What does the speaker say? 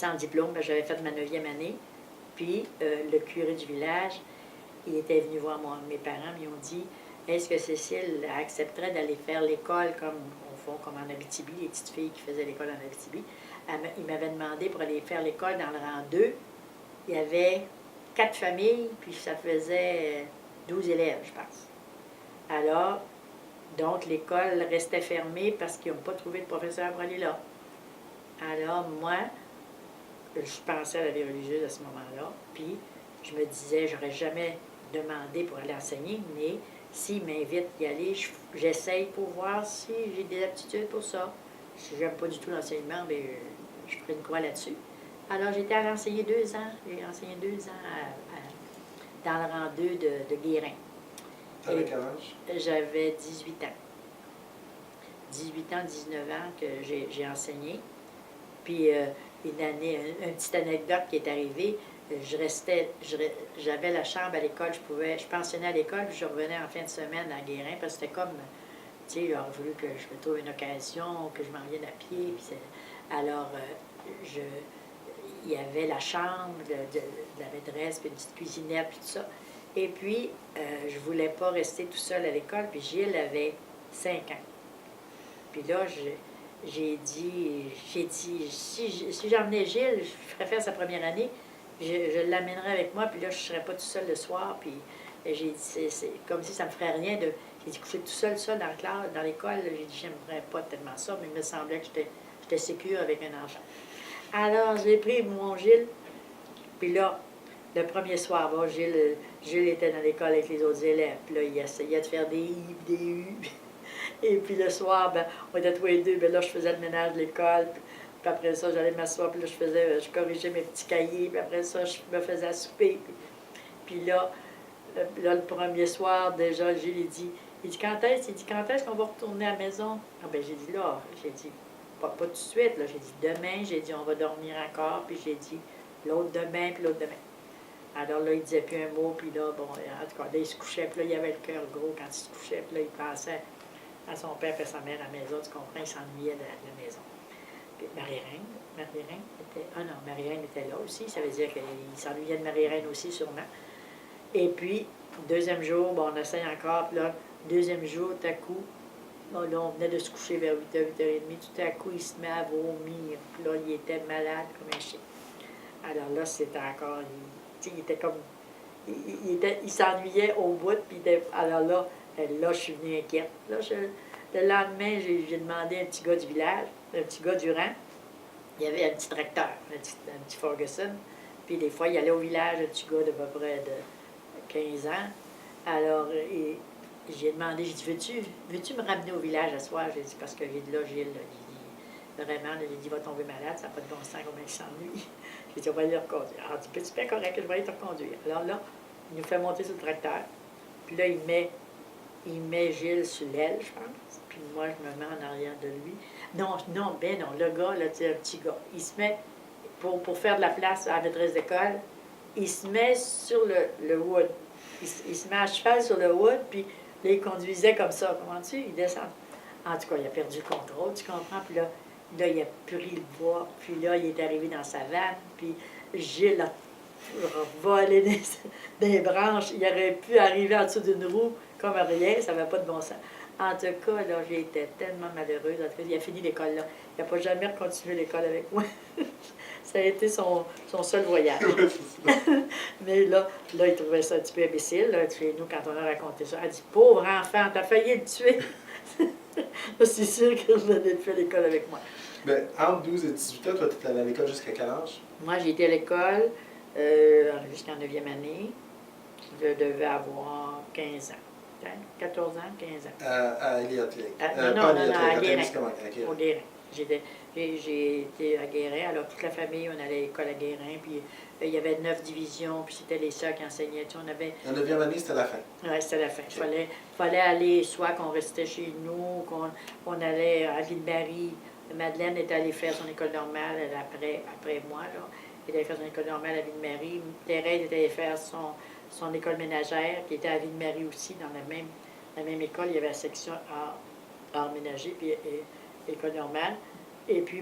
sans diplôme, j'avais fait ma 9e année. Puis le curé du village, il était venu voir mes parents, ils ont dit « Est-ce que Cécile accepterait d'aller faire l'école comme comme en Abitibi, les petites filles qui faisaient l'école en Abitibi? » Il m'avait demandé pour aller faire l'école dans le rang 2. Il y avait 4 familles, puis ça faisait 12 élèves, je pense. Alors, donc l'école restait fermée parce qu'ils n'ont pas trouvé de professeur pour aller là. Alors, moi, je pensais à la vie religieuse à ce moment-là, puis je me disais, j'aurais jamais demandé pour aller enseigner, mais s'il m'invite à y aller, j'essaye pour voir si j'ai des aptitudes pour ça. Si j'aime pas du tout l'enseignement, bien, je ferai une croix là-dessus. Alors, j'étais allée enseigner 2 ans. J'ai enseigné 2 ans dans le rang 2 de Guérin. T'avais quel âge? J'avais 18 ans. 18 ans, 19 ans que j'ai enseigné. Puis, une petite anecdote qui est arrivée, j'avais la chambre à l'école, je pensionnais à l'école, puis je revenais en fin de semaine à Guérin, parce que c'était comme, tu sais, il aurait voulu que je me trouve une occasion, que je m'en vienne à pied. Puis alors, il y avait la chambre de la maîtresse, puis une petite cuisinette, puis tout ça. Et puis, je ne voulais pas rester tout seul à l'école, puis Gilles avait 5 ans. Puis là, j'ai dit, si j'emmenais Gilles, je ferais faire sa première année, je l'amènerais avec moi, puis là, je ne serais pas tout seul le soir. Puis j'ai dit, c'est comme si ça me ferait rien de. J'ai dit, coucher tout seul dans la classe, dans l'école. J'ai dit, j'aimerais pas tellement ça, mais il me semblait que j'étais sécure avec un enfant. Alors, j'ai pris mon Gilles, puis là, le premier soir, bon, Gilles était dans l'école avec les autres élèves, puis là, il essayait de faire des I, des U. Et puis le soir, ben, on était tous les deux, ben là, je faisais le ménage de l'école. Puis après ça, j'allais m'asseoir, puis là, je corrigeais mes petits cahiers, puis après ça, je me faisais à souper. Puis là, le premier soir, déjà, Gilles, il dit, quand est-ce qu'on va retourner à la maison? Ah ben, j'ai dit, là, pas tout de suite, là, j'ai dit, demain, j'ai dit, on va dormir encore, puis j'ai dit, l'autre demain, puis l'autre demain. Alors là, il disait plus un mot, puis là, bon, en tout cas, là, il se couchait, puis là, il avait le cœur gros quand il se couchait, puis là, il pensait à son père et sa mère à la maison, tu comprends, il s'ennuyait de la maison. Puis Marie-Reine était... Ah non, Marie-Reine était là aussi, ça veut dire qu'il s'ennuyait de Marie-Reine aussi, sûrement. Et puis, deuxième jour, bon, on essaye encore, puis là, deuxième jour, tout à coup, bon, là, on venait de se coucher vers 8h, 8h30, tout à coup, il se met à vomir, puis là, il était malade comme un chien. Alors là, c'était encore... Il était comme... Il s'ennuyait au bout, puis alors là, je suis venue inquiète. Là, le lendemain, j'ai demandé à un petit gars du village, un petit gars du rang. Il y avait un petit tracteur, un petit Ferguson. Puis des fois, il allait au village, un petit gars de peu près de 15 ans. Alors, j'ai demandé, j'ai dit, veux-tu me ramener au village à soir? J'ai dit, parce que j'ai dit, là, Gilles, vraiment, j'ai dit, il va tomber malade, ça n'a pas de bon sens, combien il s'ennuie. J'ai dit, on va aller le reconduire. Alors, il dit, c'est bien correct, je vais aller te reconduire. Alors là, il nous fait monter sur le tracteur. Puis là, il met Gilles sur l'aile, je pense. Puis moi, je me mets en arrière de lui. Non, le gars, là, c'est un petit gars. Il se met, pour faire de la place à la maîtresse d'école, il se met sur le wood. Il se met à cheval sur le wood, puis là, il conduisait comme ça. Comment-tu? Il descend. En tout cas, il a perdu le contrôle, tu comprends? Puis là, il a pris le bois. Puis là, il est arrivé dans sa vanne. Puis Gilles a volé des branches. Il aurait pu arriver en dessous d'une roue comme rien. Ça n'avait pas de bon sens. En tout cas, là, j'ai été tellement malheureuse. En tout cas, il a fini l'école là. Il n'a pas jamais continué l'école avec moi. Ça a été son seul voyage. Mais là, il trouvait ça un petit peu imbécile. Là, chez nous, quand on a raconté ça, elle dit, pauvre enfant, t'as failli le tuer. C'est sûr que je n'avais plus à l'école avec moi. Ben, entre 12 et 18 ans, toi, tu étais allé à l'école jusqu'à quel âge? Moi, j'ai été à l'école jusqu'en 9e année. Je devais avoir 15 ans. 14 ans, 15 ans. À Elliott Lake. Non, à Guérin. Au Guérin. J'ai été à Guérin. Alors, toute la famille, on allait à l'école à Guérin. Puis, il y avait 9 divisions. Puis, c'était les sœurs qui enseignaient. Tu sais, on avait... La 9e année, c'était la fin. Oui, c'était la fin. Il fallait aller, soit qu'on restait chez nous, qu'on allait à Ville-Marie. Madeleine est allée faire son école normale après moi. Là. Elle est allée faire son école normale à Ville-Marie. Thérèse est allée faire son école ménagère, qui était à Ville-Marie aussi, dans la même école. Il y avait la section art ménager, puis école normale. Et puis,